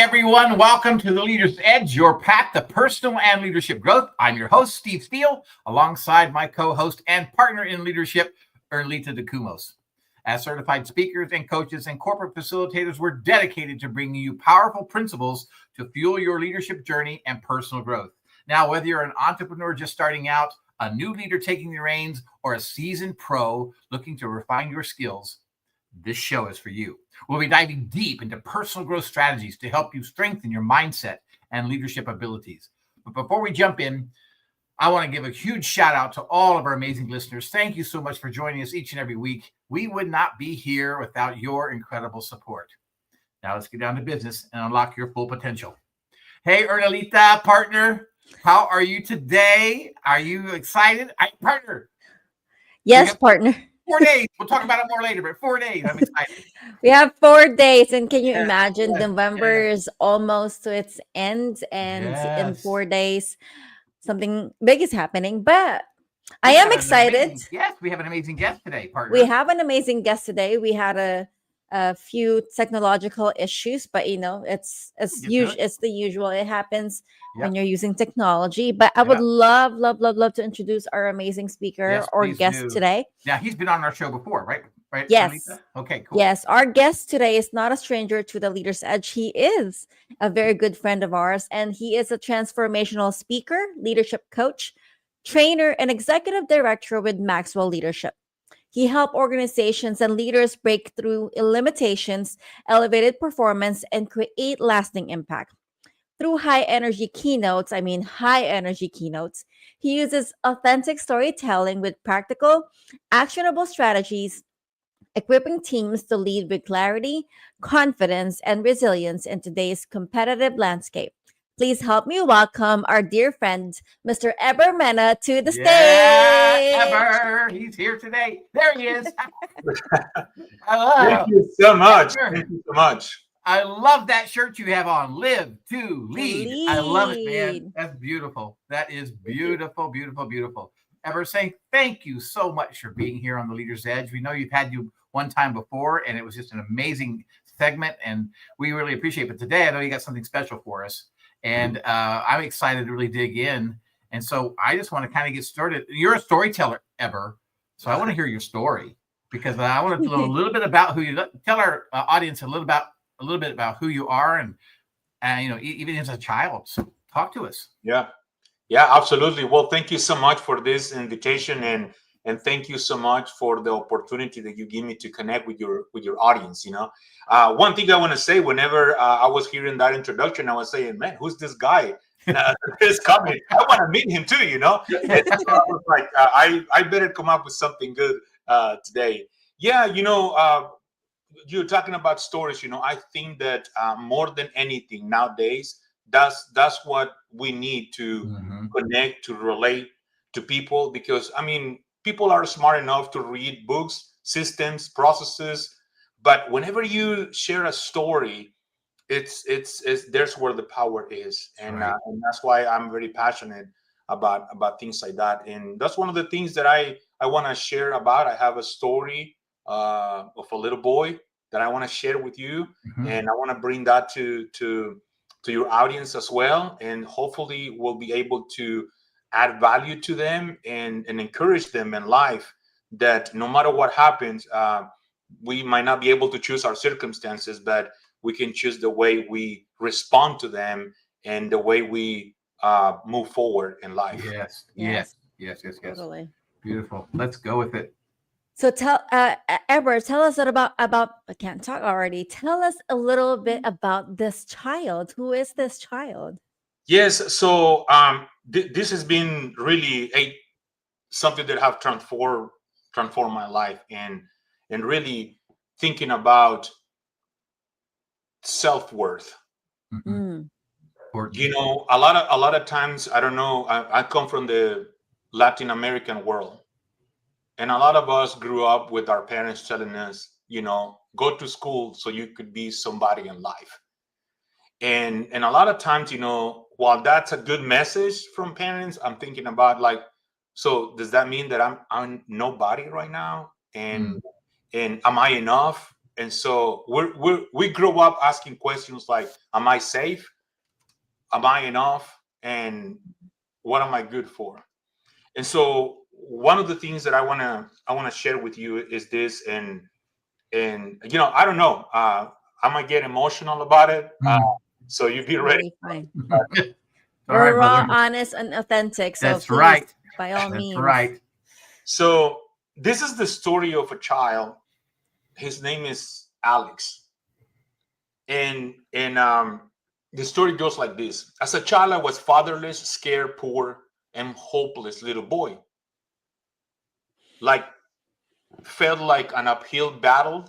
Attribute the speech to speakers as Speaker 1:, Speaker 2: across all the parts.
Speaker 1: everyone. Welcome to the Leader's Edge, your path to personal and leadership growth. I'm your host, Steele, alongside my co-host and partner in leadership, Ernelita Dacumos. As certified speakers and coaches and corporate facilitators, we're dedicated to bringing you powerful principles to fuel your leadership journey and personal growth. Now, whether you're an entrepreneur just starting out, a new leader taking the reins, or a seasoned pro looking to refine your skills, this show is for you. We'll be diving deep into personal growth strategies to help you strengthen your mindset and leadership abilities. But before we jump in, I want to give a huge shout out to all of our amazing listeners. Thank you so much for joining us each and every week. We would not be here without your incredible support. Now let's get down to business and unlock your full potential. Hey, Ernelita, partner, how are you today? Are you excited? Partner.
Speaker 2: Yes, partner.
Speaker 1: 4 days. We'll talk about it more later, but 4 days. I'm excited.
Speaker 2: We have 4 days. And can you imagine November is almost to its end, and in 4 days, something big is happening. But I am excited.
Speaker 1: Yes, we have an amazing guest today, partner.
Speaker 2: We have an amazing guest today. We had a few technological issues, but it's the usual. It happens when you're using technology. But I would love to introduce our amazing speaker or guest today.
Speaker 1: Yeah, he's been on our show before, right?
Speaker 2: Yes.
Speaker 1: Ernelita? Okay, cool.
Speaker 2: Yes, our guest today is not a stranger to the Leader's Edge. He is a very good friend of ours, and he is a transformational speaker, leadership coach, trainer, and executive director with Maxwell Leadership. He helped organizations and leaders break through limitations, elevated performance, and create lasting impact. Through high energy keynotes, he uses authentic storytelling with practical, actionable strategies, equipping teams to lead with clarity, confidence, and resilience in today's competitive landscape. Please help me welcome our dear friend, Mr. Heber Mena, to the stage.
Speaker 1: Heber, he's here today. There he is.
Speaker 3: Thank you so much. Thank you so much.
Speaker 1: I love that shirt you have on. Live to lead. I love it, man. That's beautiful. That is beautiful, beautiful, beautiful. Heber, saying thank you so much for being here on the Leader's Edge. We know you've had you one time before, and it was just an amazing segment, and we really appreciate it. But today, I know you got something special for us. And I'm excited to really dig in. And so I just want to kind of get started. You're a storyteller, Heber. So I want to hear your story, because I want to know a little bit about who you tell our audience a little bit about who you are, and even as a child. So talk to us.
Speaker 3: Yeah, absolutely. Well, thank you so much for this invitation, and thank you so much for the opportunity that you give me to connect with your audience. One thing I want to say, whenever I was hearing that introduction, I was saying, man, who's this guy is coming? I want to meet him too. And so I was like, I better come up with something good today. Yeah, you're talking about stories. I think that more than anything nowadays, that's what we need to connect, to relate to people, because people are smart enough to read books, systems, processes, but whenever you share a story, it's there's where the power is, and that's why I'm very passionate about things like that. And that's one of the things that I want to share about. I have a story of a little boy that I want to share with you, and I want to bring that to your audience as well, and hopefully we'll be able to add value to them and encourage them in life, that no matter what happens, we might not be able to choose our circumstances, but we can choose the way we respond to them and the way we move forward in life.
Speaker 1: Yes.
Speaker 2: Totally.
Speaker 1: Beautiful. Let's go with it.
Speaker 2: So Heber, tell us about I can't talk already. Tell us a little bit about this child. Who is this child?
Speaker 3: Yes, so this has been really something that have transformed my life, and really thinking about self-worth. A lot of times, I don't know, I come from the Latin American world, and a lot of us grew up with our parents telling us, go to school so you could be somebody in life. And a lot of times, while that's a good message from parents, I'm thinking about, like, so does that mean that I'm nobody right now? And am I enough? And so we grew up asking questions like, am I safe? Am I enough? And what am I good for? And so one of the things that I wanna share with you is this, and I don't know, I might get emotional about it. So you be ready.
Speaker 2: Totally fine.
Speaker 1: All
Speaker 2: We're
Speaker 1: right,
Speaker 2: raw,
Speaker 1: brother.
Speaker 2: honest, and authentic. So
Speaker 1: That's
Speaker 2: please,
Speaker 1: right.
Speaker 2: by all
Speaker 1: That's
Speaker 2: means.
Speaker 1: right.
Speaker 3: So this is the story of a child. His name is Alex. And the story goes like this. As a child, I was fatherless, scared, poor, and hopeless little boy. Like, felt like an uphill battle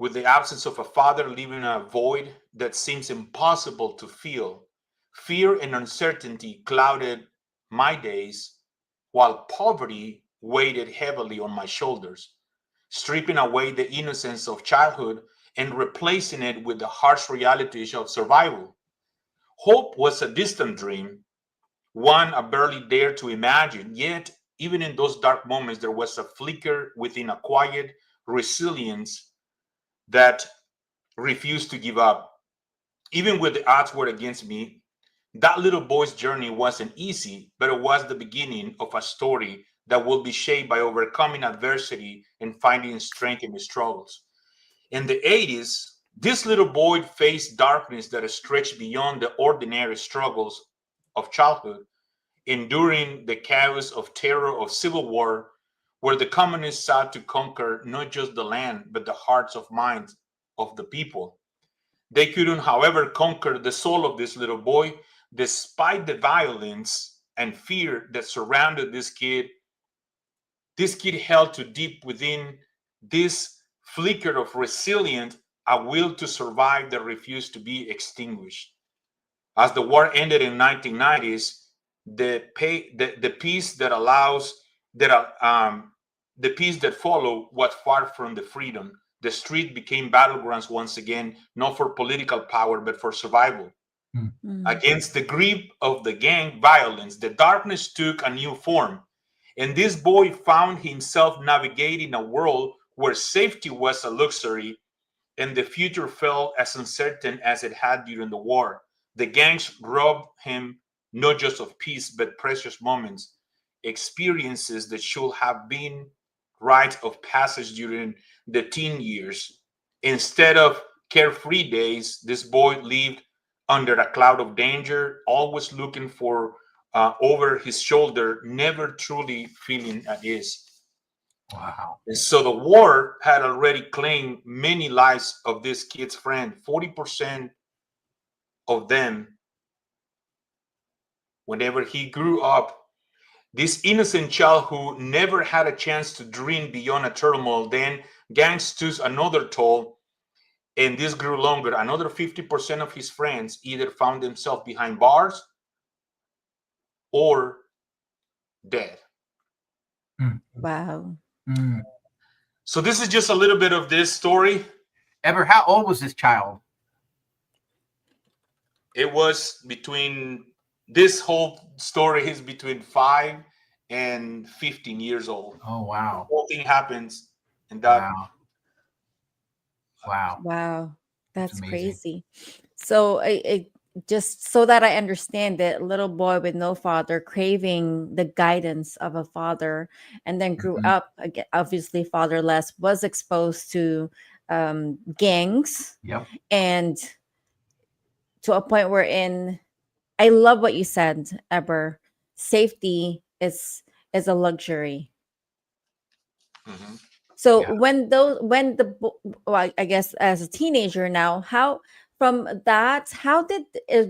Speaker 3: with the absence of a father, leaving a void that seems impossible to fill. Fear and uncertainty clouded my days, while poverty weighed heavily on my shoulders, stripping away the innocence of childhood and replacing it with the harsh realities of survival. Hope was a distant dream, one I barely dared to imagine, yet, even in those dark moments, there was a flicker within a quiet resilience that refused to give up. Even when the odds were against me, that little boy's journey wasn't easy, but it was the beginning of a story that will be shaped by overcoming adversity and finding strength in the struggles. In the 80s, this little boy faced darkness that stretched beyond the ordinary struggles of childhood, enduring the chaos of terror of civil war, where the communists sought to conquer not just the land, but the hearts of minds of the people. They couldn't, however, conquer the soul of this little boy, despite the violence and fear that surrounded this kid. This kid held to deep within this flicker of resilience, a will to survive that refused to be extinguished. As the war ended in 1990s, the peace that allows that the peace that followed was far from the freedom. The street became battlegrounds once again, not for political power, but for survival. Against the grip of the gang violence, the darkness took a new form. And this boy found himself navigating a world where safety was a luxury and the future felt as uncertain as it had during the war. The gangs robbed him not just of peace, but precious moments, experiences that should have been rites of passage during the teen years. Instead of carefree days, this boy lived under a cloud of danger, always looking for over his shoulder, never truly feeling at ease.
Speaker 1: Wow.
Speaker 3: And so the war had already claimed many lives of this kid's friend. 40% of them, whenever he grew up, this innocent child who never had a chance to dream beyond a turmoil, then gangs took another toll, and this grew longer. Another 50% of his friends either found themselves behind bars or dead.
Speaker 2: Wow.
Speaker 3: So this is just a little bit of this story.
Speaker 1: Heber, how old was this child?
Speaker 3: It was between, this whole story is between 5 and 15 years old.
Speaker 1: Oh, wow.
Speaker 3: The whole thing happens in that.
Speaker 1: Wow.
Speaker 2: Wow. That's
Speaker 1: amazing.
Speaker 2: crazy. So I just so that I understand it, little boy with no father craving the guidance of a father, and then grew up again, obviously fatherless, was exposed to gangs,
Speaker 1: Yep.
Speaker 2: and to a point wherein I love what you said, Eber. Safety is a luxury.
Speaker 3: Mhm.
Speaker 2: So
Speaker 1: Yeah.
Speaker 2: well, I guess as a teenager now, how from that,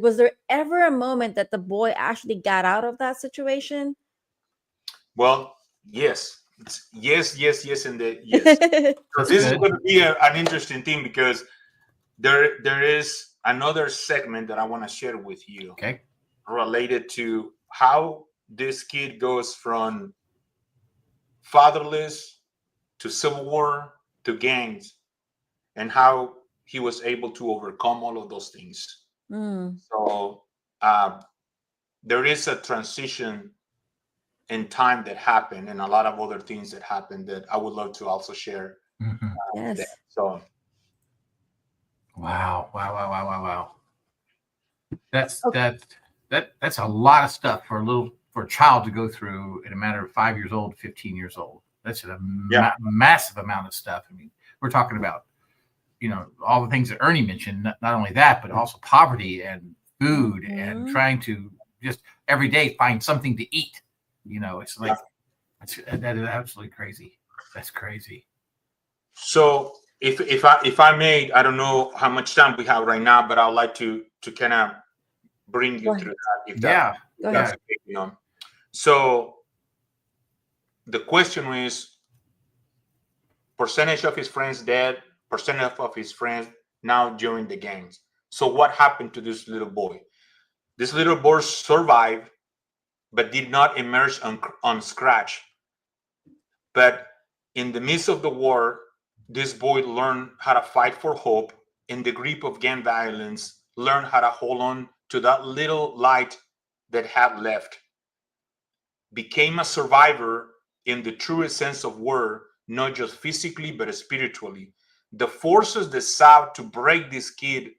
Speaker 2: was there ever a moment that the boy actually got out of that situation?
Speaker 3: Well, yes. Yes, and yes. So
Speaker 1: That's
Speaker 3: this is
Speaker 1: good.
Speaker 3: going to be an interesting thing because there is another segment that I want to share with you
Speaker 1: Okay.
Speaker 3: related to how this kid goes from fatherless to civil war to gangs and how he was able to overcome all of those things. So there is a transition in time that happened and a lot of other things that happened that I would love to also share
Speaker 2: Yes.
Speaker 3: So
Speaker 1: Wow. That's
Speaker 2: Okay.
Speaker 1: that's a lot of stuff for a child to go through in a matter of 5 years old, 15 years old. That's a massive amount of stuff. I mean, we're talking about, all the things that Ernie mentioned, not only that, but also poverty and food and trying to just every day find something to eat. It's like, that is absolutely crazy. That's crazy.
Speaker 3: So if I may, I don't know how much time we have right now, but I'd like to kind of bring you through that. If that's okay, So the question is, percentage of his friends dead, percentage of his friends now during the games. So what happened to this little boy? This little boy survived, but did not emerge unscratched. But in the midst of the war, this boy learned how to fight for hope. In the grip of gang violence, learned how to hold on to that little light that had left. Became a survivor in the truest sense of word, not just physically, but spiritually. The forces that sought to break this kid,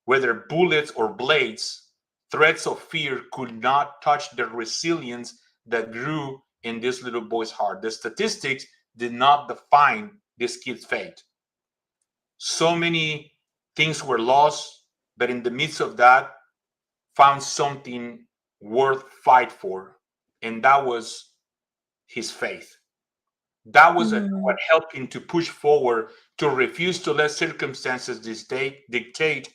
Speaker 3: whether bullets or blades, threats of fear, could not touch the resilience that grew in this little boy's heart. The statistics did not define this kid's fate. So many things were lost, but in the midst of that, found something worth fight for, and that was his faith. That was what helped him to push forward, to refuse to let circumstances dictate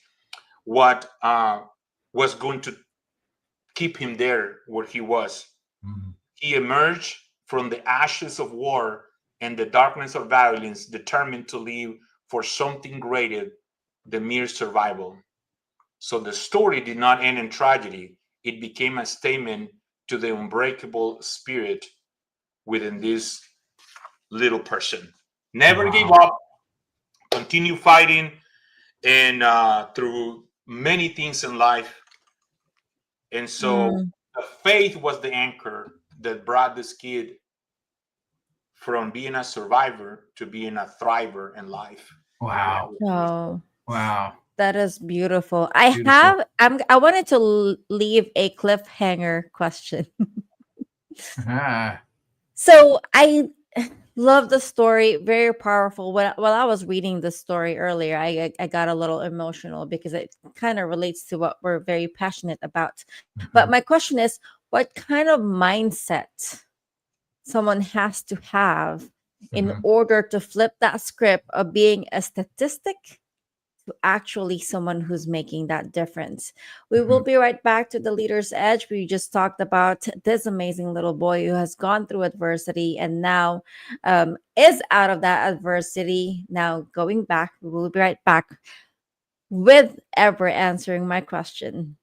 Speaker 3: what was going to keep him there where he was. He emerged from the ashes of war and the darkness of violence, determined to live for something greater than mere survival. So the story did not end in tragedy. It became a statement to the unbreakable spirit within this little person. Never gave up, continue fighting, and through many things in life. And so the faith was the anchor that brought this kid from being a survivor to being a thriver in life.
Speaker 1: Wow. Wow.
Speaker 2: That is beautiful. I wanted to leave a cliffhanger question. So I love the story, very powerful. While I was reading the story earlier, I got a little emotional because it kind of relates to what we're very passionate about. But my question is, what kind of mindset someone has to have in order to flip that script of being a statistic to actually someone who's making that difference? We will be right back to the Leader's Edge. We just talked about this amazing little boy who has gone through adversity and now is out of that adversity, now going back. We will be right back with Ever answering my question.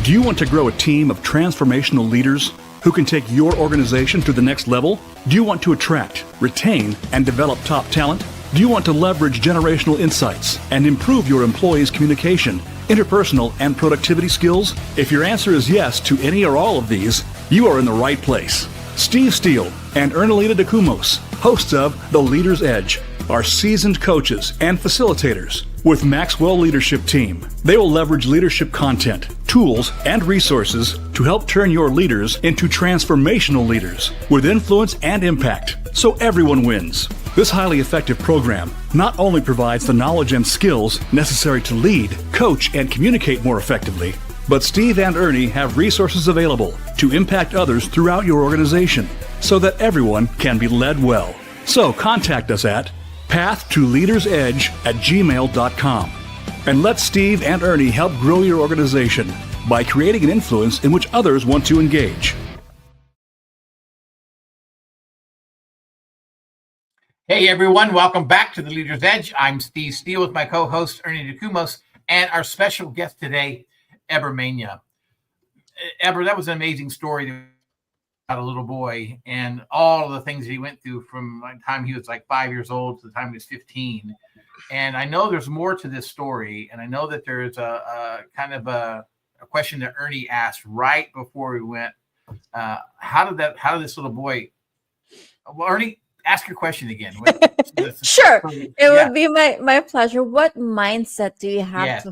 Speaker 4: Do you want to grow a team of transformational leaders who can take your organization to the next level? Do you want to attract, retain, and develop top talent? Do you want to leverage generational insights and improve your employees' communication, interpersonal, and productivity skills? If your answer is yes to any or all of these, you are in the right place. Steve Steele and Ernelita Dacumos, hosts of The Leader's Edge, are seasoned coaches and facilitators with Maxwell Leadership Team. They will leverage leadership content, tools, and resources to help turn your leaders into transformational leaders with influence and impact, so everyone wins. This highly effective program not only provides the knowledge and skills necessary to lead, coach, and communicate more effectively, but Steve and Ernie have resources available to impact others throughout your organization so that everyone can be led well. So contact us at pathtoleadersedge@gmail.com and let Steve and Ernie help grow your organization by creating an influence in which others want to engage.
Speaker 1: Hey everyone, welcome back to the Leader's Edge. I'm Steve Steele with my co-host Ernie Dacumos and our special guest today, Heber Mena. Heber, that was an amazing story about a little boy and all of the things he went through from the time he was like 5 years old to the time he was 15. And I know there's more to this story, and I know that there's a kind of a question that Ernie asked right before we went. How did this little boy? Well, Ernie, ask your question again.
Speaker 2: Sure. It
Speaker 1: Yeah.
Speaker 2: would be my pleasure. What mindset do you have
Speaker 1: Yes.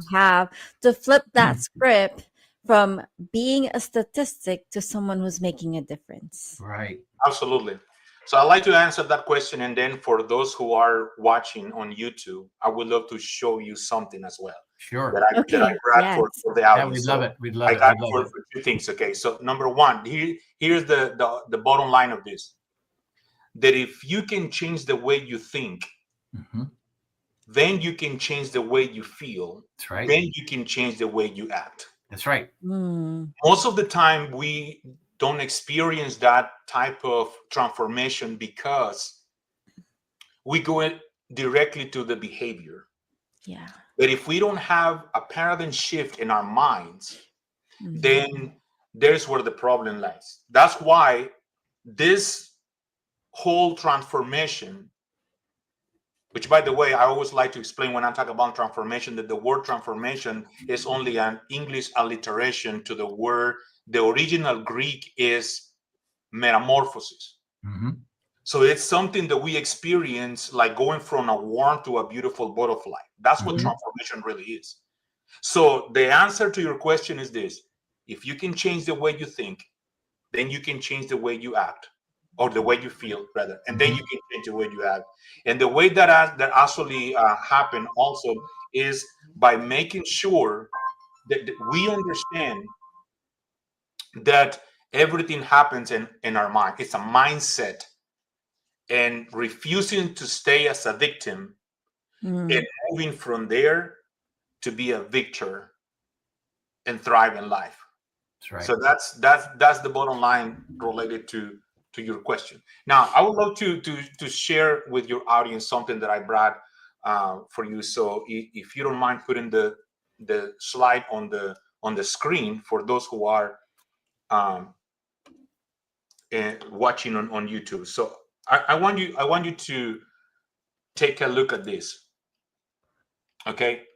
Speaker 2: to flip that script from being a statistic to someone who's making a difference?
Speaker 1: Right.
Speaker 3: Absolutely. So I'd like to answer that question. And then for those who are watching on YouTube, I would love to show you something as well
Speaker 1: Sure.
Speaker 3: that I
Speaker 2: Okay.
Speaker 3: brought
Speaker 2: Yes.
Speaker 3: for the
Speaker 1: Yeah,
Speaker 3: audience.
Speaker 1: we'd love
Speaker 3: So
Speaker 1: it. We'd love
Speaker 3: I
Speaker 1: it.
Speaker 3: got
Speaker 1: We'd love
Speaker 3: for
Speaker 1: it.
Speaker 3: two things. Okay. So number one, here's the bottom line of this. That if you can change the way you think,
Speaker 1: Mhm.
Speaker 3: then you can change the way you feel.
Speaker 1: That's right.
Speaker 3: Then you can change the way you act.
Speaker 1: That's right.
Speaker 2: Mm.
Speaker 3: Most of the time, we don't experience that type of transformation because we go directly to the behavior.
Speaker 2: Yeah.
Speaker 3: But if we don't have a paradigm shift in our minds,
Speaker 2: Mhm.
Speaker 3: then there's where the problem lies. That's why this whole transformation, which by the way, I always like to explain when I talk about transformation, that the word transformation is only an English alliteration to the word. The original Greek is metamorphosis.
Speaker 1: Mhm.
Speaker 3: So it's something that we experience, like going from a worm to a beautiful butterfly. That's what
Speaker 1: Mhm.
Speaker 3: transformation really is. So the answer to your question is this: if you can change the way you think, then you can change the way you act, or the way you feel rather, and then you can change the way you act. And the way that actually happen also is by making sure that we understand that everything happens in our mind. It's a mindset, and refusing to stay as a victim
Speaker 2: Mm.
Speaker 3: and moving from there to be a victor and thrive in life.
Speaker 1: That's right.
Speaker 3: So that's the bottom line related to your question. Now, I would love to share with your audience something that I brought for you. So if you don't mind putting the slide on the screen for those who are watching on YouTube. So I want you to take a look at this. Okay,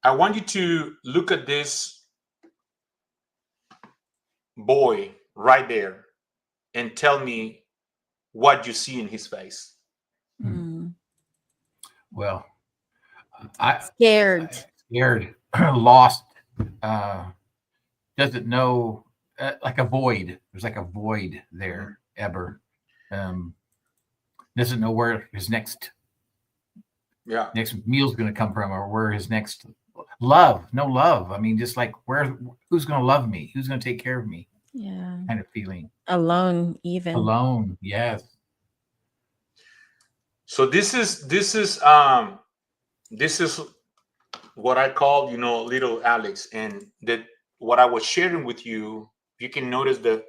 Speaker 3: I want you to look at this boy right there and tell me what you see in his face.
Speaker 2: Mm.
Speaker 1: Well, I
Speaker 2: Scared.
Speaker 1: scared, lost, doesn't know, like a void. There's like a void there, Heber. Doesn't know where his next
Speaker 3: Yeah.
Speaker 1: meal's going to come from, or where his next love. No love. I mean, just like who's going to love me? Who's going to take care of me?
Speaker 2: Yeah.
Speaker 1: Kind of feeling
Speaker 2: Alone, even.
Speaker 1: alone. Yes.
Speaker 3: So this is what I call, little Alex, and that what I was sharing with you. You can notice the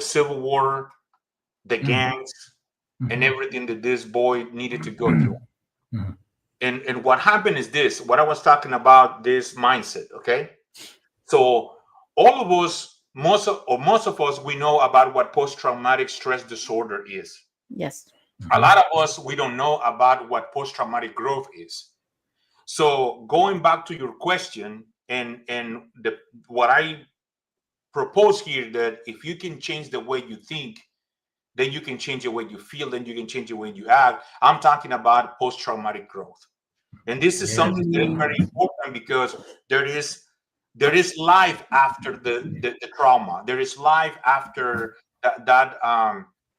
Speaker 3: Civil War, the gangs, and everything that this boy needed to go through.
Speaker 1: Mhm.
Speaker 3: And what happened is this: what I was talking about, this mindset. Okay, so all of us, most of us, we know about what post-traumatic stress disorder is.
Speaker 2: Yes.
Speaker 3: A lot of us, we don't know about what post-traumatic growth is. So going back to your question, and what I propose here, that if you can change the way you think, then you can change the way you feel, then you can change the way you act. I'm talking about post-traumatic growth. And this is
Speaker 1: Yes.
Speaker 3: something that is very important, because there is life after the trauma. There is life after that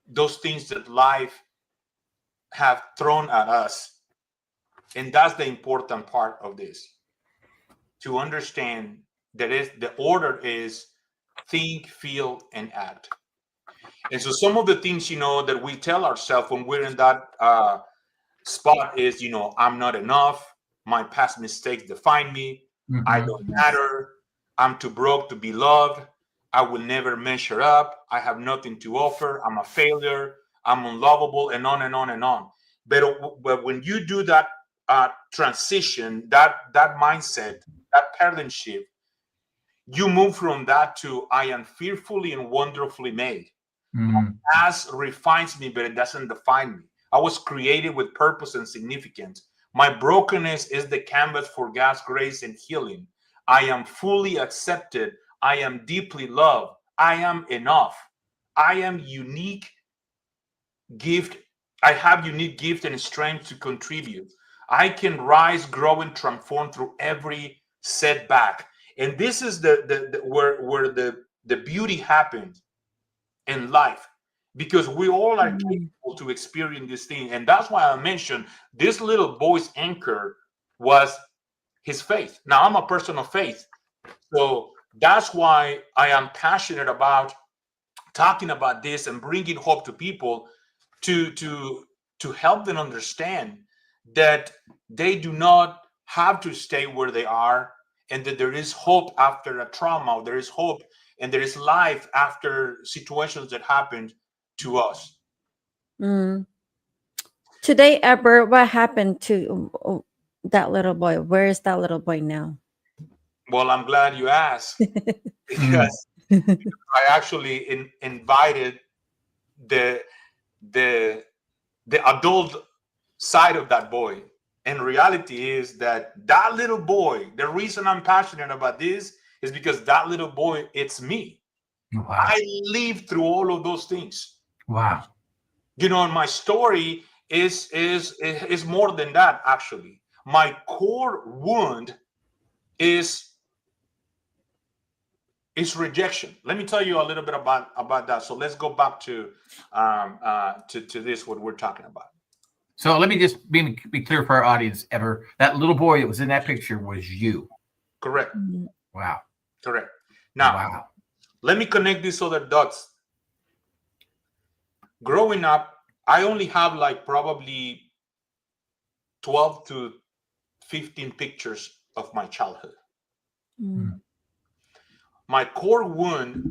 Speaker 3: those things that life have thrown at us. And that's the important part of this, to understand that is the order is think, feel, and act. And so some of the things that we tell ourselves when we're in that spot is, I'm not enough, my past mistakes define me, I don't matter, I'm too broke to be loved, I will never measure up, I have nothing to offer, I'm a failure, I'm unlovable, and on and on and on. But when you do that transition, that mindset, that paradigm shift, you move from that to I am fearfully and wonderfully made. My past refines me, but it doesn't define me. I was created with purpose and significance. My brokenness is the canvas for God's grace and healing. I am fully accepted. I am deeply loved. I am enough. I am unique gift I have unique gift and strength to contribute. I can rise, grow, and transform through every setback. And this is where the beauty happens in life, because we all are capable to experience this thing. And that's why I mentioned this little boy's anchor was his faith. Now, I'm a person of faith, so that's why I am passionate about talking about this and bringing hope to people, to help them understand that they do not have to stay where they are, and that there is hope after a trauma. There is hope and there is life after situations that happened to us.
Speaker 2: Mm. Today, Eber, what happened to that little boy? Where is that little boy now?
Speaker 3: Well, I'm glad you asked, because I actually invited the the adult side of that boy. And reality is that that little boy, the reason I'm passionate about this is because that little boy, it's me.
Speaker 1: Wow.
Speaker 3: I lived through all of those things.
Speaker 1: Wow.
Speaker 3: You know, and my story is more than that. Actually, my core wound is rejection. Let me tell you a little bit about that. So let's go back to this, what we're talking about.
Speaker 1: So let me just be clear for our audience, Ever. That little boy that was in that picture was you.
Speaker 3: Correct.
Speaker 1: Wow.
Speaker 3: Correct. Now,
Speaker 1: wow.
Speaker 3: Let me connect these other dots. Growing up, I only have like probably 12 to 15 pictures of my childhood. My core wound,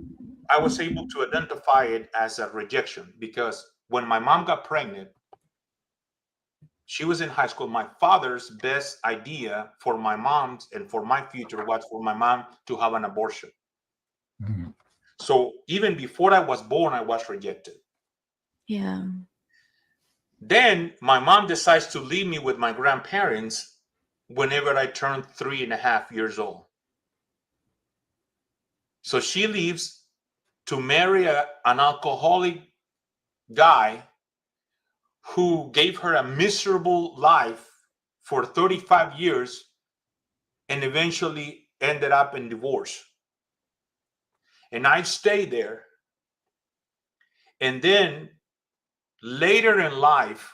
Speaker 3: I was able to identify it as a rejection, because when my mom got pregnant, she was in high school. My father's best idea for my mom and for my future was for my mom to have an abortion. So even before I was born, I was rejected.
Speaker 2: Yeah.
Speaker 3: Then my mom decides to leave me with my grandparents whenever I turned 3.5 years old. So she leaves to marry an alcoholic guy who gave her a miserable life for 35 years and eventually ended up in divorce. And I stayed there. And then later in life,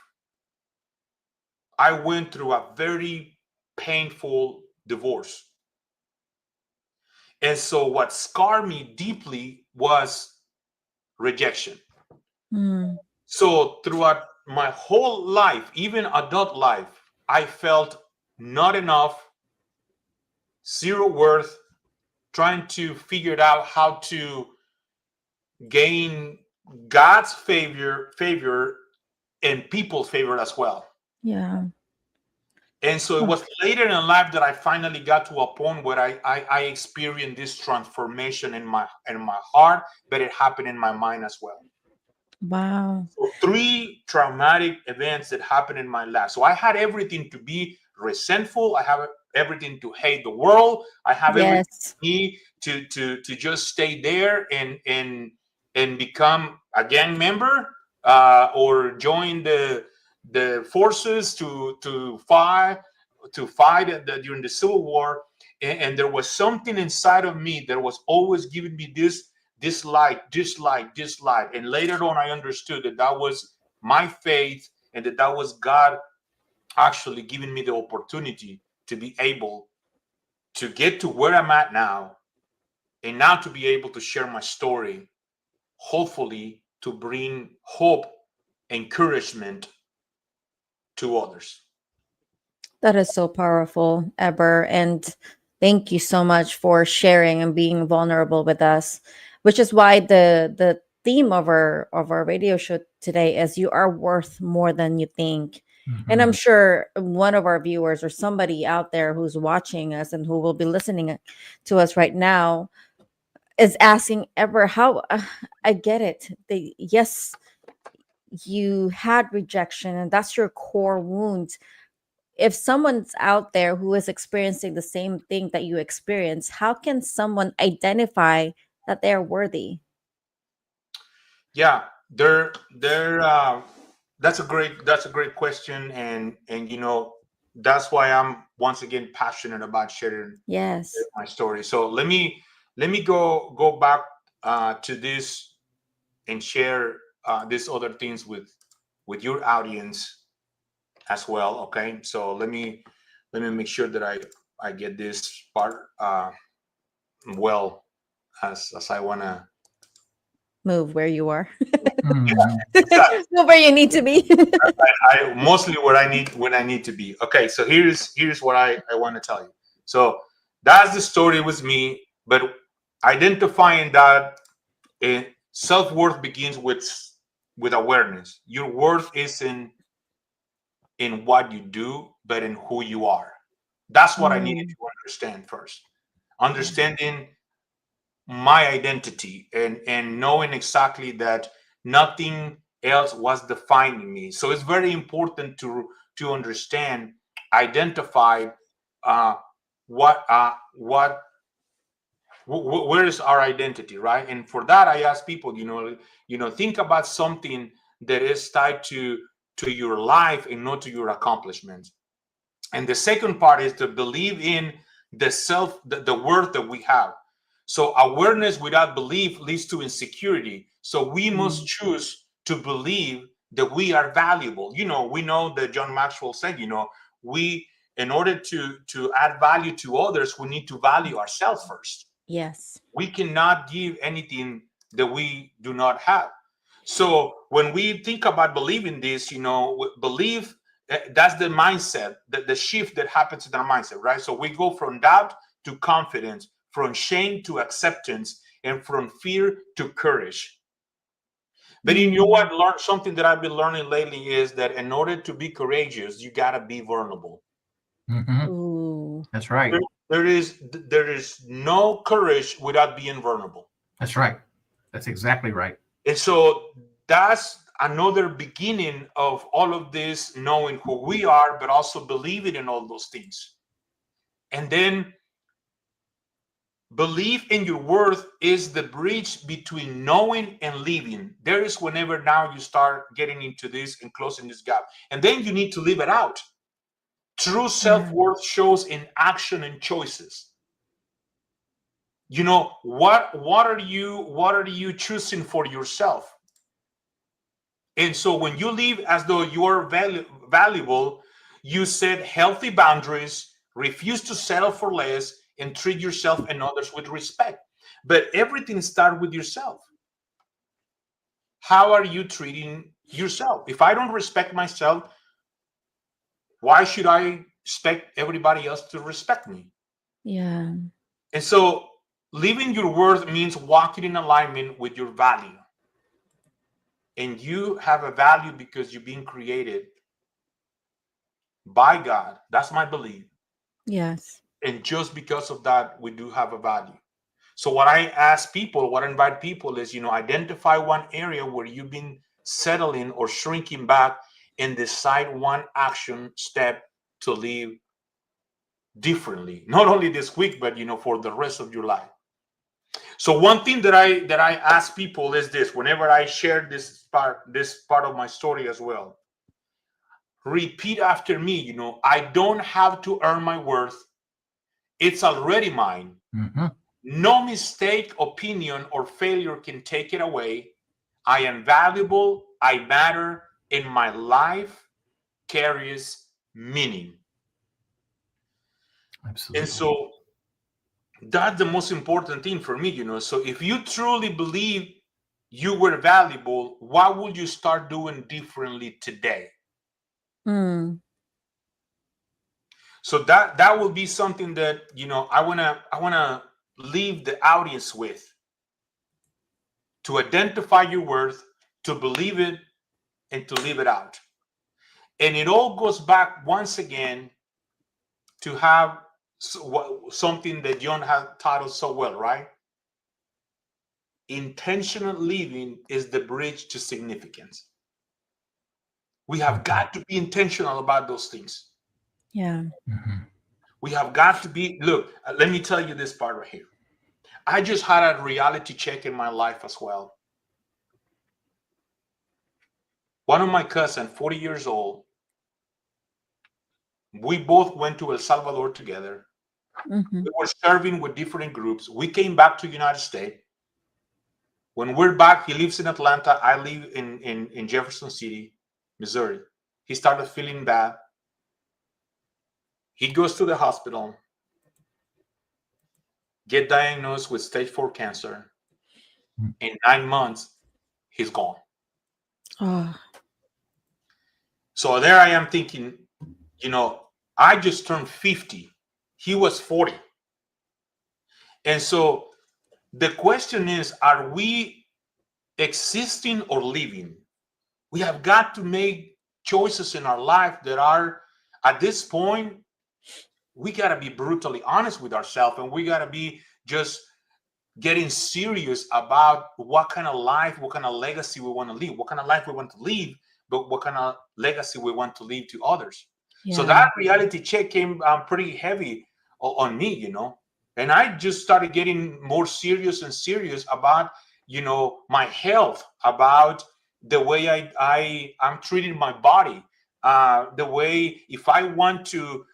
Speaker 3: I went through a very painful divorce. And so what scarred me deeply was rejection. So throughout my whole life, even adult life, I felt not enough, zero worth, trying to figure out how to gain God's favor and people's favor as well.
Speaker 2: Yeah.
Speaker 3: And so it was later in life that I finally got to a point where I experienced this transformation in my heart, but it happened in my mind as well.
Speaker 2: Wow.
Speaker 3: So 3 traumatic events that happened in my life. So I had everything to be resentful. I have everything to hate the world. I have everything to just stay there and become a gang member, or join the forces to fight during the Civil War. And there was something inside of me that was always giving me this light. And later on, I understood that was my faith, and that was God actually giving me the opportunity to be able to get to where I'm at now, and now to be able to share my story, hopefully to bring hope, encouragement to others.
Speaker 2: That is so powerful, Eber. And thank you so much for sharing and being vulnerable with us, which is why the theme of our radio show today is you are worth more than you think. And I'm sure one of our viewers or somebody out there who's watching us and who will be listening to us right now is asking, Eber, how I get it. Yes, you had rejection and that's your core wound. If someone's out there who is experiencing the same thing that you experience, how can someone identify that they're worthy?
Speaker 3: Yeah, there That's a great question, and that's why I'm once again passionate about sharing
Speaker 2: Yes.
Speaker 3: my story. So let me go back to this and share these other things with your audience as well. Okay, so let me make sure that I get this part well as I want to.
Speaker 2: Move where you are.
Speaker 1: Mhm.
Speaker 3: Exactly.
Speaker 2: Move where you need to be.
Speaker 3: I mostly where I need to be. Okay, so here's what I want to tell you. So that's the story with me, but identifying that self-worth begins with awareness. Your worth isn't in what you do, but in who you are. That's what I needed
Speaker 2: Mm,
Speaker 3: to understand first.
Speaker 2: yeah.
Speaker 3: Understanding my identity and knowing exactly that nothing else was defining me. So it's very important to understand, identify uh, what where is our identity, right? And for that, I ask people, think about something that is tied to your life and not to your accomplishments. And the second part is to believe in the worth that we have. So awareness without belief leads to insecurity. So we must
Speaker 2: Mm,
Speaker 3: choose to believe that we are valuable. We know that John Maxwell said, we, in order to add value to others, we need to value ourselves first.
Speaker 2: yes.
Speaker 3: We cannot give anything that we do not have. So when we think about believing this, believe, that's the mindset, the shift that happens in our mindset, right? So we go from doubt to confidence, from shame to acceptance, and from fear to courage. But you know
Speaker 2: Mm,
Speaker 3: what? Learn something that I've been learning lately is that in order to be courageous, you gotta be vulnerable.
Speaker 1: Mhm.
Speaker 2: ooh.
Speaker 1: That's right.
Speaker 3: There, there is no courage without being vulnerable.
Speaker 1: That's right. That's exactly right.
Speaker 3: And so that's another beginning of all of this, knowing who we are, but also believing in all those things. And then belief in your worth is the bridge between knowing and living. There is whenever now you start getting into this and closing this gap. And then you need to live it out. True
Speaker 2: Yeah.
Speaker 3: self-worth shows in action and choices. What are you choosing for yourself? And so when you live as though you are valuable, you set healthy boundaries, refuse to settle for less, and treat yourself and others with respect. But everything starts with yourself. How are you treating yourself? If I don't respect myself, why should I expect everybody else to respect me?
Speaker 2: Yeah.
Speaker 3: And so living your worth means walking in alignment with your value. And you have a value because you're being created by God. That's my belief.
Speaker 2: Yes.
Speaker 3: And just because of that, we do have a value. So what I ask people, what I invite people is, identify one area where you've been settling or shrinking back and decide one action step to live differently. Not only this week, but for the rest of your life. So one thing that I ask people is this: whenever I share this part of my story as well, repeat after me. I don't have to earn my worth. It's already mine.
Speaker 1: Mhm.
Speaker 3: No mistake, opinion, or failure can take it away. I am valuable. I matter. And my life carries meaning. And
Speaker 1: Absolutely.
Speaker 3: so that's the most important thing for me. So if you truly believe you were valuable, what would you start doing differently today?
Speaker 2: Mm,
Speaker 3: So that will be something that I wanna leave the audience with, to identify your worth, to believe it, and to live it out. And it all goes back once again to have something that John has taught us so well, right? Intentional living is the bridge to significance. We have
Speaker 1: Mhm.
Speaker 3: got to be intentional about those things.
Speaker 2: yeah.
Speaker 1: Mhm.
Speaker 3: We have got to be, look, let me tell you this part right here. I just had a reality check in my life as well. One of my cousins, 40 years old, we both went to El Salvador together.
Speaker 2: Mm-hmm.
Speaker 3: We were serving with different groups. We came back to the United States. When we're back, he lives in Atlanta. I live in Jefferson City, Missouri. He started feeling bad. He goes to the hospital, get diagnosed with stage 4 cancer. In 9 months, he's gone.
Speaker 2: Oh.
Speaker 3: So there I am thinking, I just turned 50. He was 40. And so the question is, are we existing or living? We have got to make choices in our life that are, at this point, we got to be brutally honest with ourselves, and we got to be just getting serious about what kind of life, what kind of legacy we want to leave, what kind of life we want to leave, but what kind of legacy we want to leave to others.
Speaker 2: Yeah.
Speaker 3: So that reality check came pretty heavy on me, and I just started getting more serious and serious about, my health, about the way I'm treating my body, the way, if I want to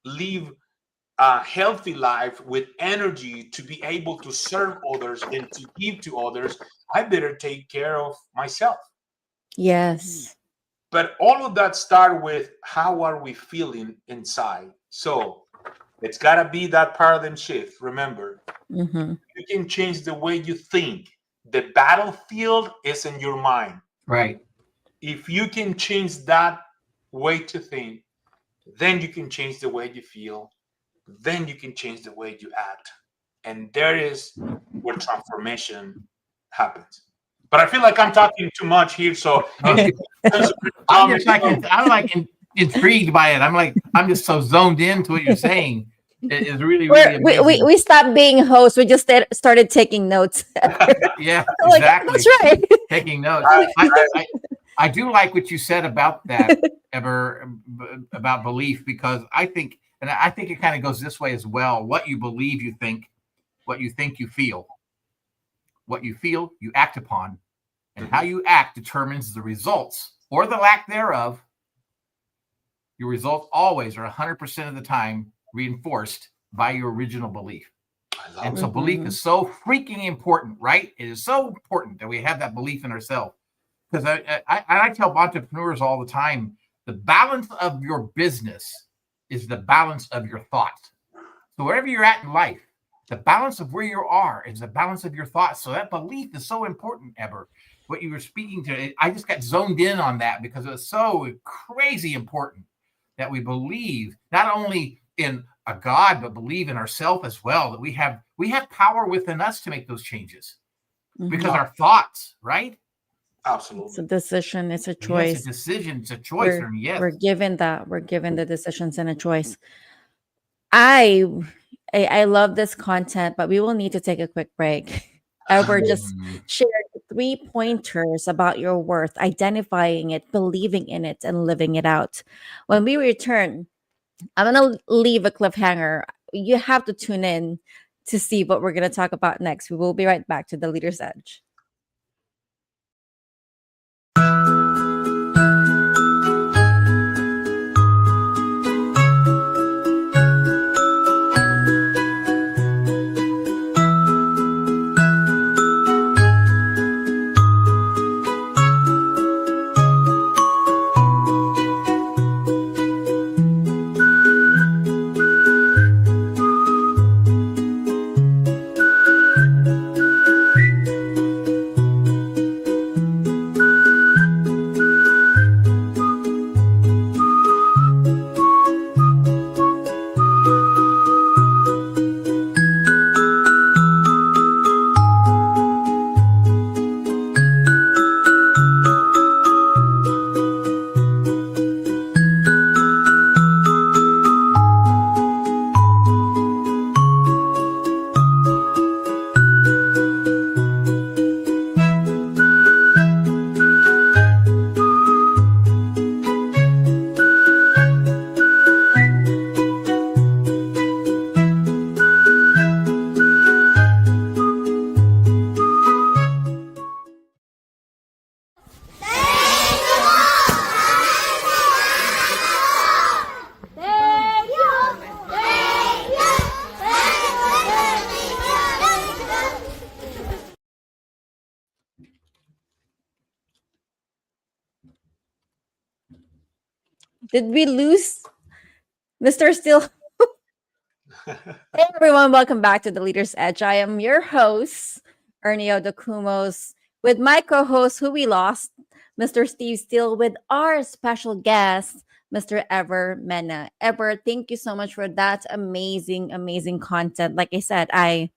Speaker 3: live a healthy life with energy to be able to serve others and to give to others, I better take care of myself.
Speaker 2: Yes.
Speaker 3: But all of that start with, how are we feeling inside? So it's got to be that paradigm shift. Remember,
Speaker 2: Mm-hmm.
Speaker 3: you can change the way you think. The battlefield is in your mind.
Speaker 1: Right.
Speaker 3: If you can change that way to think, then you can change the way you feel. Then you can change the way you act. And there is where transformation happens. But I feel like I'm talking too much here. So
Speaker 1: I'm intrigued by it. I'm just so zoned into what you're saying. It is really, really amazing.
Speaker 2: We stopped being hosts. We just started taking notes.
Speaker 1: Yeah,
Speaker 2: Like,
Speaker 1: exactly.
Speaker 2: that's right.
Speaker 1: Taking notes. I do like what you said about that, Heber, about belief, because I think it kind of goes this way as well. What you believe, you think. What you think, you feel. What you feel, you act upon. And how you act determines the results or the lack thereof. Your results always are 100% of the time reinforced by your original belief. And so belief is so freaking important, right? It is so important that we have that belief in ourselves. Because I tell entrepreneurs all the time, the balance of your business is the balance of your thoughts. So wherever you're at in life, the balance of where you are is the balance of your thoughts. So that belief is so important, Heber. What you were speaking to, I just got zoned in on that because it was so crazy important that we believe not only in a God, but believe in ourselves as well, that we have power within us to make those changes because our thoughts, right?
Speaker 3: Absolutely.
Speaker 2: It's a decision. It's a choice.
Speaker 1: Yes, it's a decision. It's a choice.
Speaker 2: We're given that. We're given the decisions and a choice. I love this content, but we will need to take a quick break. Heber just shared 3 pointers about your worth, identifying it, believing in it, and living it out. When we return, I'm going to leave a cliffhanger. You have to tune in to see what we're going to talk about next. We will be right back to The Leader's Edge. Did we lose Mr. Steele? Hey everyone, welcome back to the Leader's Edge. I am your host, Ernelita Dacumos, with my co-host who we lost, Mr. Steve Steele, with our special guest, Mr. Heber Mena. Heber, thank you so much for that amazing, amazing content. Like I said, I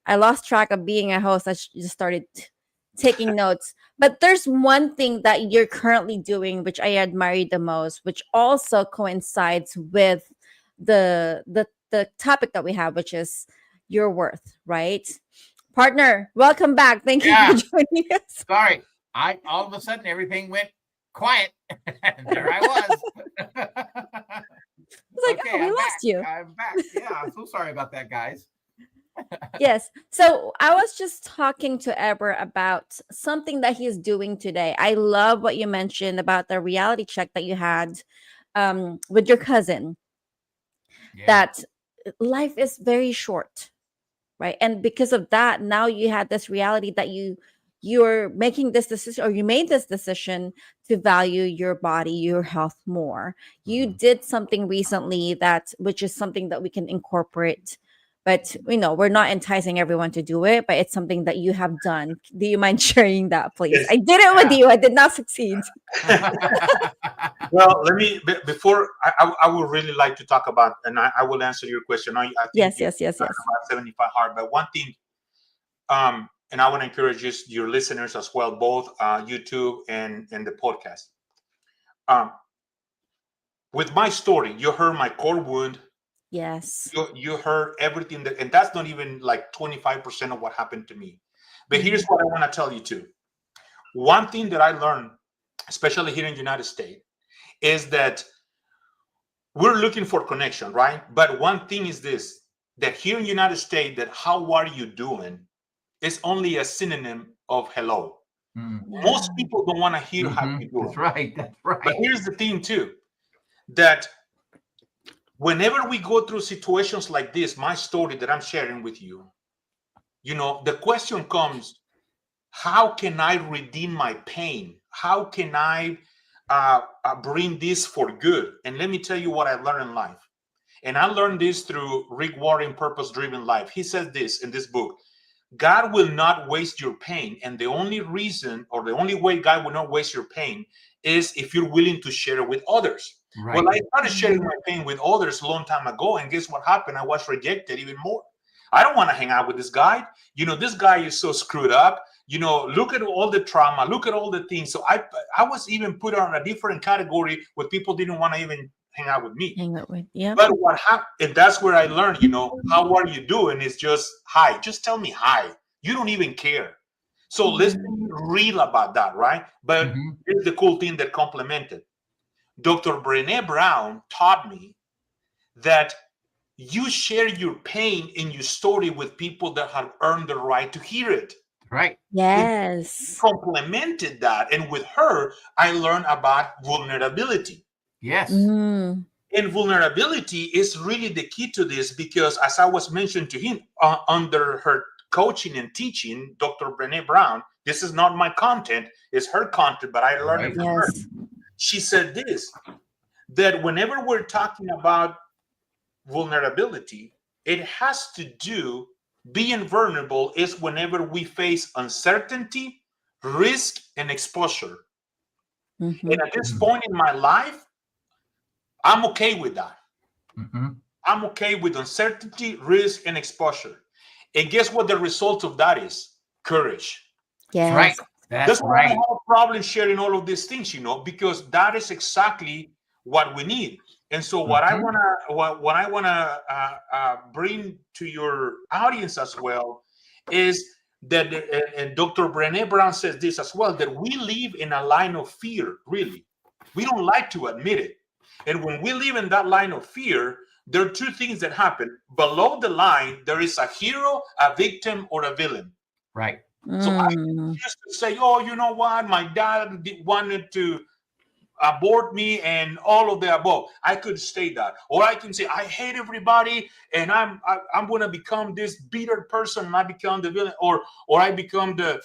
Speaker 2: lost track of being a host. I just started taking notes. But there's one thing that you're currently doing, which I admire the most, which also coincides with the topic that we have, which is your worth, right? Partner, welcome back. Thank you
Speaker 1: Yeah.
Speaker 2: for joining us.
Speaker 1: Sorry, I all of a sudden everything went quiet, and there I was.
Speaker 2: It's like, oh, we
Speaker 1: I'm
Speaker 2: lost
Speaker 1: back.
Speaker 2: you.
Speaker 1: I'm back. Yeah, I'm so sorry about that, guys.
Speaker 2: Yes. So I was just talking to Heber about something that he's doing today. I love what you mentioned about the reality check that you had with your cousin,
Speaker 1: Yeah.
Speaker 2: that life is very short, right? And because of that, now you had this reality that you're making this decision, or you made this decision to value your body, your health more. You did something recently which is something that we can incorporate, but we're not enticing everyone to do it, but it's something that you have done. Do you mind sharing that, please?
Speaker 3: Yes.
Speaker 2: I did it with you. I did not succeed.
Speaker 3: Well, let me before I would really like to talk about, and I will answer your question. I think
Speaker 2: Yes.
Speaker 3: about 75 hard, but one thing, and I want to encourage your listeners as well, both YouTube and the podcast. With my story, you heard my core wound.
Speaker 2: Yes.
Speaker 3: You heard everything and that's not even like 25% of what happened to me. But here's what I want to tell you too. One thing that I learned, especially here in the United States, is that we're looking for connection, right? But one thing is this, that here in the United States, that how are you doing is only a synonym of hello. Most people don't want to hear how you doing.
Speaker 1: That's right. That's right.
Speaker 3: But here's the thing too, that whenever we go through situations like this, my story that I'm sharing with you, the question comes, how can I redeem my pain? How can I bring this for good? And let me tell you what I learned in life. And I learned this through Rick Warren, Purpose Driven Life. He says this in this book: God will not waste your pain. And the only reason, or the only way God will not waste your pain, is if you're willing to share it with others.
Speaker 1: Right.
Speaker 3: Well, I started sharing my pain with others a long time ago. And guess what happened? I was rejected even more. I don't want to hang out with this guy. This guy is so screwed up. Look at all the trauma. Look at all the things. So I was even put on a different category where people didn't want to even hang out with me.
Speaker 2: Hang out with, yeah.
Speaker 3: But what happened, and that's where I learned, how are you doing? Is just hi. Just tell me hi. You don't even care. So let's be real about that, right? But here's the cool thing that complemented. Dr. Brené Brown taught me that you share your pain in your story with people that have earned the right to hear it.
Speaker 1: Right.
Speaker 2: Yes.
Speaker 3: Complemented that. And with her, I learned about vulnerability.
Speaker 1: Yes.
Speaker 3: And vulnerability is really the key to this, because as I was mentioned to him, under her coaching and teaching, Dr. Brené Brown, this is not my content, it's her content, but I learned it from her. She said this, that whenever we're talking about vulnerability, it has to do, being vulnerable is whenever we face uncertainty, risk, and exposure. And at this point in my life, I'm okay with that. I'm okay with uncertainty, risk, and exposure. And guess what the result of that is? Courage.
Speaker 2: Yes.
Speaker 1: Right. That's
Speaker 3: why
Speaker 1: right.
Speaker 3: I have a problem sharing all of these things, because that is exactly what we need. And so what I wanna bring to your audience as well is that, and Dr. Brené Brown says this as well, that we live in a line of fear. Really, we don't like to admit it. And when we live in that line of fear, there are two things that happen. Below the line, there is a hero, a victim, or a villain.
Speaker 1: Right.
Speaker 3: So I used to say, oh, you know what? My dad wanted to abort me and all of the above. I could say that, or I can say I hate everybody and I'm going to become this bitter person and I become the villain, or I become the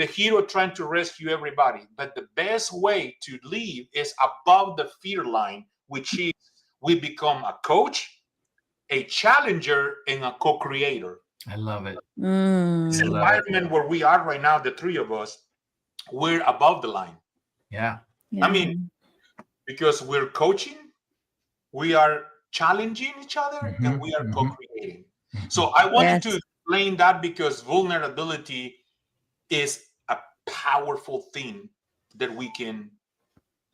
Speaker 3: hero trying to rescue everybody. But the best way to live is above the fear line, which is we become a coach, a challenger, and a co-creator.
Speaker 1: I love it.
Speaker 3: This environment where we are right now, the three of us, we're above the line.
Speaker 1: Yeah.
Speaker 3: I mean, because we're coaching, we are challenging each other, and we are co-creating. So I wanted to explain that because vulnerability is a powerful thing that we can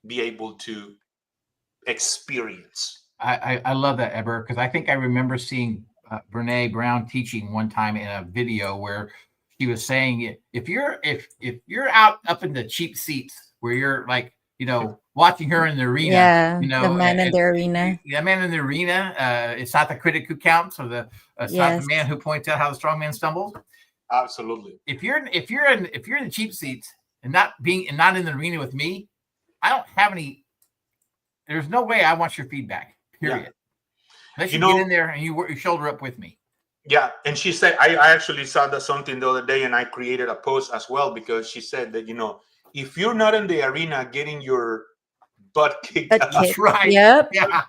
Speaker 3: be able to experience.
Speaker 1: I love that, Heber, because I think I remember seeing Brene Brown teaching one time in a video where she was saying, if you're out up in the cheap seats where you're like, watching her in the arena,
Speaker 2: the man in the arena.
Speaker 1: The man in the arena. It's not the critic who counts, or it's not the man who points out how the strong man stumbles.
Speaker 3: Absolutely.
Speaker 1: If you're in the cheap seats and not in the arena with me, I don't have any. There's no way I want your feedback. Period. Yeah. Unless you get in there and you work your shoulder up with me.
Speaker 3: Yeah, and she said, I actually saw that something the other day, and I created a post as well, because she said that, if you're not in the arena getting your butt kicked,
Speaker 1: that's right.
Speaker 2: Yep.
Speaker 1: Yeah.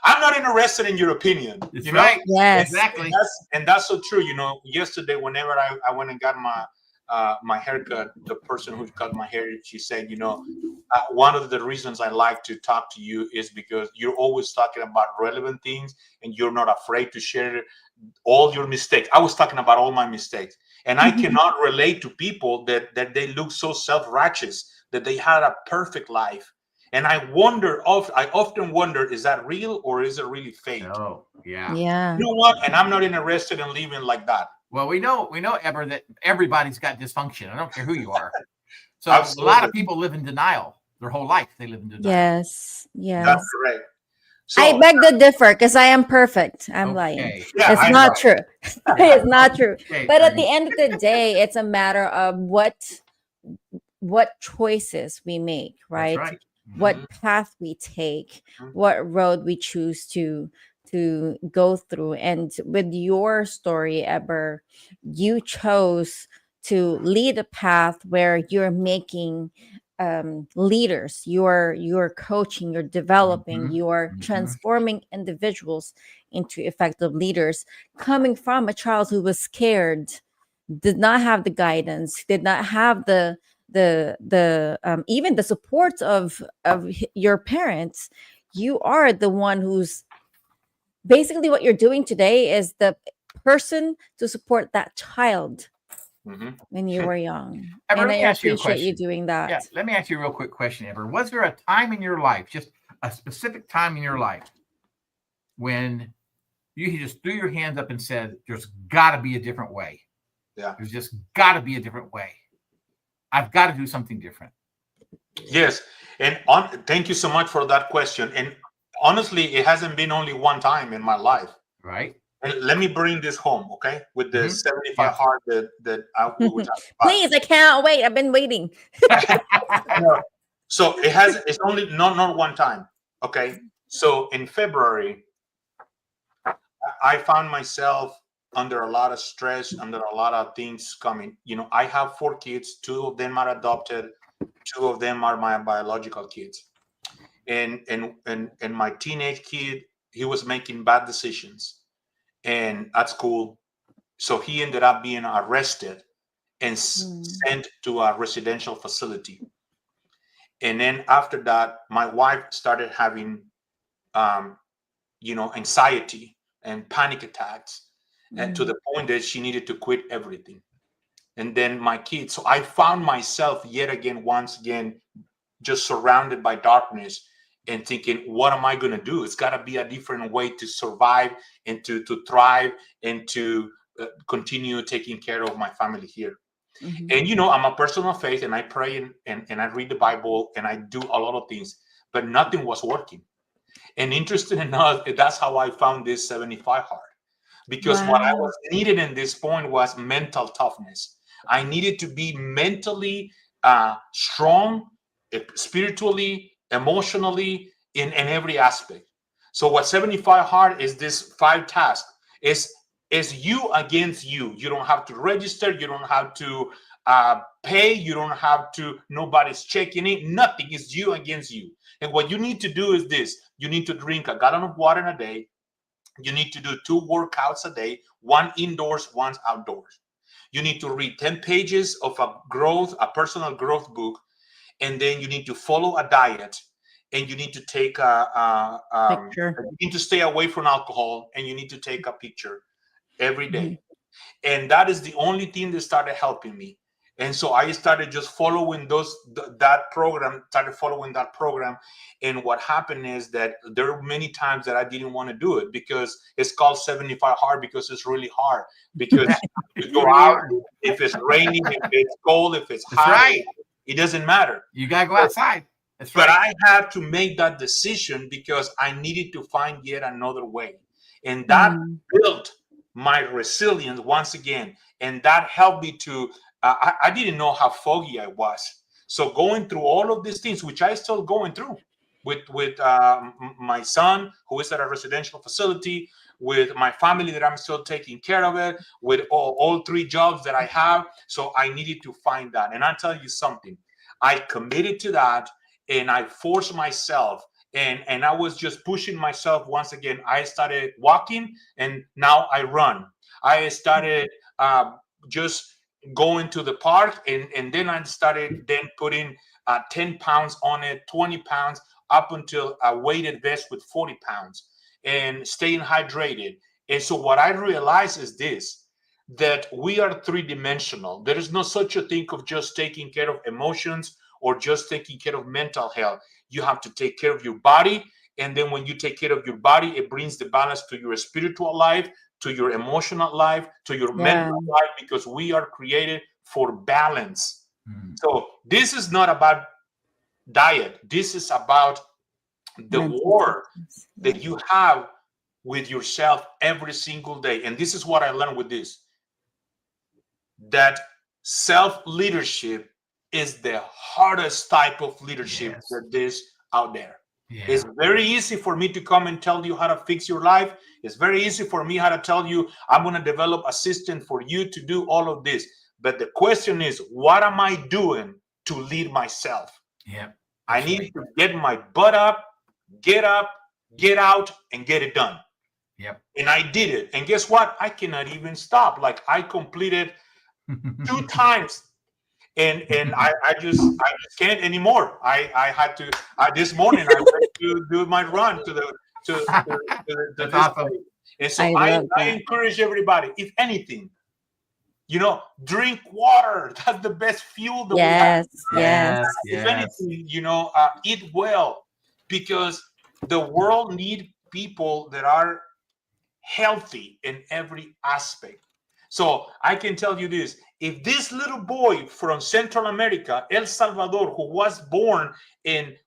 Speaker 3: I'm not interested in your opinion.
Speaker 1: That's right.
Speaker 2: Yes.
Speaker 1: Exactly.
Speaker 3: And that's so true. Yesterday, whenever I went and got my haircut, the person who cut my hair, she said, one of the reasons I like to talk to you is because you're always talking about relevant things and you're not afraid to share all your mistakes. I was talking about all my mistakes, and I cannot relate to people that they look so self-righteous, that they had a perfect life. And I often wonder, is that real or is it really fake?
Speaker 1: Oh, yeah.
Speaker 2: Yeah.
Speaker 3: You know what? And I'm not interested in living like that.
Speaker 1: Well, we know, Heber, that everybody's got dysfunction. I don't care who you are. So
Speaker 3: Absolutely.
Speaker 1: A lot of people live in denial their whole life. They live in denial.
Speaker 2: Yes.
Speaker 3: That's correct. So,
Speaker 2: I beg to differ, because I am perfect. I'm lying.
Speaker 3: Yeah,
Speaker 2: it's not true. It's not true.
Speaker 1: Okay,
Speaker 2: but at the end of the day, it's a matter of what choices we make, right?
Speaker 1: That's right.
Speaker 2: What path we take, what road we choose to go through. And with your story, Heber, you chose to lead a path where you're making leaders, you're coaching, you're developing, you're transforming individuals into effective leaders, coming from a child who was scared, did not have the guidance, did not have the even the support of your parents. You are the one who's basically, what you're doing today is the person to support that child when you were young.
Speaker 1: Heber,
Speaker 2: and
Speaker 1: let me
Speaker 2: I
Speaker 1: ask you a
Speaker 2: appreciate you
Speaker 1: question.
Speaker 2: doing that.
Speaker 1: Yeah, let me ask you a real quick question, Heber. Was there a time in your life, just a specific time in your life, when you just threw your hands up and said, there's got to be a different way?
Speaker 3: Yeah.
Speaker 1: There's just got to be a different way. I've got to do something different.
Speaker 3: Yes. And thank you so much for that question. And honestly, it hasn't been only one time in my life.
Speaker 1: Right.
Speaker 3: And let me bring this home, okay? With the 75 heart that I will talk about.
Speaker 2: Please, I can't wait. I've been waiting.
Speaker 3: So it's only not one time. Okay. So in February, I found myself under a lot of stress, under a lot of things coming. I have 4 kids. 2 of them are adopted. 2 of them are my biological kids. And my teenage kid, he was making bad decisions and at school. So he ended up being arrested and sent to a residential facility. And then after that, my wife started having, anxiety and panic attacks, and to the point that she needed to quit everything. And then my kids. So I found myself once again, just surrounded by darkness and thinking, what am I going to do? It's got to be a different way to survive and to thrive and to continue taking care of my family here. And, I'm a person of faith, and I pray and I read the Bible and I do a lot of things, but nothing was working. And interesting enough, that's how I found this 75 heart, because what I was needed in this point was mental toughness. I needed to be mentally strong, spiritually, emotionally, in every aspect. So what 75 hard is, this 5 tasks is you against you. You don't have to register, you don't have to pay, you don't have to, nobody's checking it, nothing. Is you against you. And what you need to do is this: you need to drink a gallon of water in a day. You need to do 2 workouts a day, 1 indoors, 1 outdoors. You need to read 10 pages of a personal growth book, and then you need to follow a diet, and you need to take
Speaker 2: Picture.
Speaker 3: you need to stay away from alcohol, and you need to take a picture every day.
Speaker 2: Mhm.
Speaker 3: And that is the only thing that started helping me. And so I started just following that program. And what happened is that there are many times that I didn't want to do it, because it's called 75 hard, because it's really hard, because you go out, if it's raining, if it's cold, if it's
Speaker 1: That's
Speaker 3: hot,
Speaker 1: right.
Speaker 3: it doesn't matter.
Speaker 1: You gotta go outside. That's
Speaker 3: But
Speaker 1: right.
Speaker 3: I had to make that decision because I needed to find yet another way. And that
Speaker 2: Mm.
Speaker 3: built my resilience once again. And that helped me to, I didn't know how foggy I was. So going through all of these things, which I still going through with my son, who is at a residential facility, with my family that I'm still taking care of it, with all 3 jobs that I have. So I needed to find that. And I'll tell you something, I committed to that, and I forced myself, and I was just pushing myself once again. I started walking, and now I run. I started just going to the park, and then I started putting 10 pounds on it, 20 pounds, up until a weighted vest with 40 pounds, and staying hydrated. And so what I realized is this, that we are 3-dimensional. There is no such a thing of just taking care of emotions or just taking care of mental health. You have to take care of your body. And then when you take care of your body, it brings the balance to your spiritual life, to your emotional life, to your mental life, because we are created for balance. So this is not about diet. This is about the
Speaker 2: Mental
Speaker 3: war
Speaker 2: fitness.
Speaker 3: that you have with yourself every single day. And this is what I learned with this, that self-leadership is the hardest type of leadership that is out there. It's very easy for me to come and tell you how to fix your life. It's very easy for me how to tell you, I'm going to develop a system for you to do all of this. But the question is, what am I doing to lead myself? I need to get my butt up, get out, and get it done. And I did it. And guess what? I cannot even stop. Like, I completed 2 times. And I just can't anymore. I had to, this morning I went to do my run to
Speaker 1: That's
Speaker 3: this
Speaker 1: awesome.
Speaker 3: place. And so
Speaker 2: I
Speaker 3: I
Speaker 2: love that.
Speaker 3: encourage everybody, if anything, drink water. That's the best fuel that we have.
Speaker 2: Yes.
Speaker 3: If anything, eat well, because the world needs people that are healthy in every aspect. So I can tell you this, if this little boy from Central America, El Salvador, who was born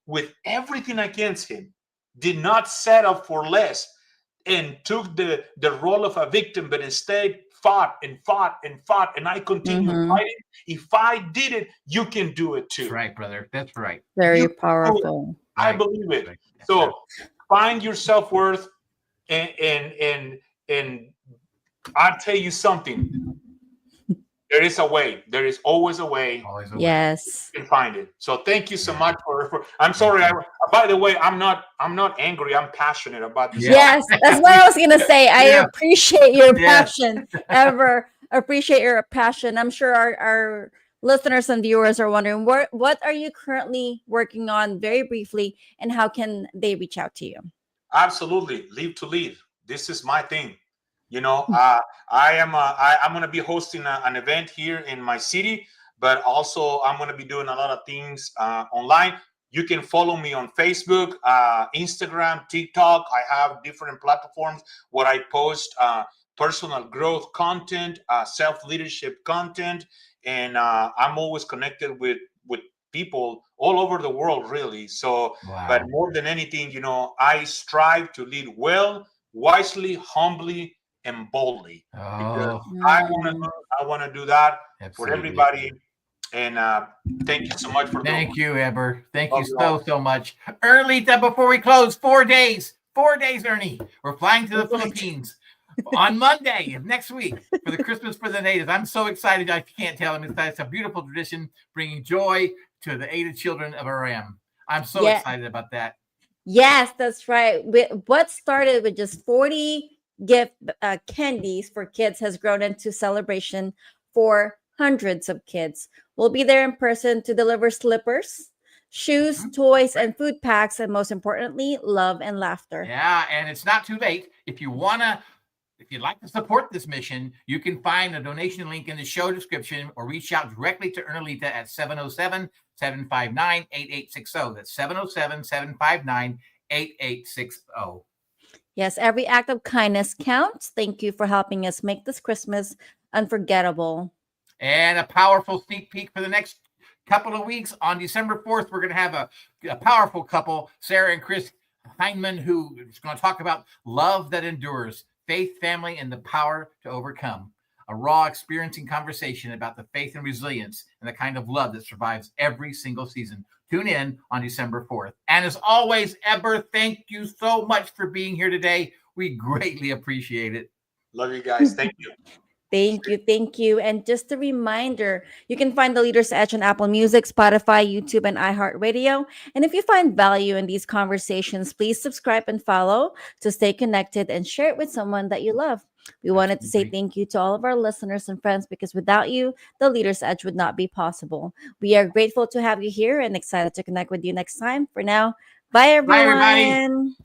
Speaker 3: with everything against him, did not settle for less and took the role of a victim, but instead fought and fought and fought, and I continue fighting. If I did it, you can do it too.
Speaker 1: That's right, brother. That's right.
Speaker 2: Very
Speaker 3: You
Speaker 2: powerful.
Speaker 3: I believe it. So find your self-worth, and I'll tell you something. There is a way. There is always a way.
Speaker 1: Always a way.
Speaker 2: Yes.
Speaker 3: You can find it. So thank you so much for I'm sorry. By the way, I'm not angry. I'm passionate about this.
Speaker 2: Yes, that's what I was gonna say. I
Speaker 1: Yeah.
Speaker 2: appreciate your
Speaker 1: Yeah.
Speaker 2: passion. Ever appreciate your passion. I'm sure our listeners and viewers are wondering what are you currently working on, very briefly, and how can they reach out to you?
Speaker 3: Absolutely. Live to lead. This is my thing. I'm going to be hosting an event here in my city, but also I'm going to be doing a lot of things online. You can follow me on Facebook, Instagram, TikTok. I have different platforms where I post personal growth content, self-leadership content, and I'm always connected with people all over the world, really. So, but more than anything, I strive to lead well, wisely, humbly, and boldly. Because I want to do that for everybody. And thank you so much for
Speaker 1: Thank you, Heber. Thank you
Speaker 3: Love you
Speaker 1: so much. Ernelita, before we close, 4 days. 4 days, Ernie. We're flying to the Philippines on Monday of next week for the Christmas for the Natives. I'm so excited. I can't tell them. It's a beautiful tradition bringing joy to the aided children of Aram. I'm so excited about that.
Speaker 2: Yes, that's right. What started with just 40 gift candies for kids has grown into celebration for hundreds of kids. We'll be there in person to deliver slippers, shoes, toys, and food packs, and most importantly, love and laughter.
Speaker 1: Yeah, and it's not too late. If you'd like to support this mission, you can find a donation link in the show description or reach out directly to Ernelita at 707-759-8860. That's 707-759-8860.
Speaker 2: Yes, every act of kindness counts. Thank you for helping us make this Christmas unforgettable.
Speaker 1: And a powerful sneak peek for the next couple of weeks. On December 4th, we're going to have a powerful couple, Sarah and Chris Heineman, who is going to talk about love that endures, faith, family, and the power to overcome. A raw, experiencing conversation about the faith and resilience and the kind of love that survives every single season. Tune in on December 4th. And as always, Heber, thank you so much for being here today. We greatly appreciate it.
Speaker 3: Love you guys. Thank you.
Speaker 2: Thank you. Thank you. And just a reminder, you can find The Leader's Edge on Apple Music, Spotify, YouTube, and iHeartRadio. And if you find value in these conversations, please subscribe and follow to stay connected and share it with someone that you love. We wanted to say thank you to all of our listeners and friends because without you, The Leader's Edge would not be possible. We are grateful to have you here and excited to connect with you next time. For now, bye everyone.
Speaker 1: Bye, everybody.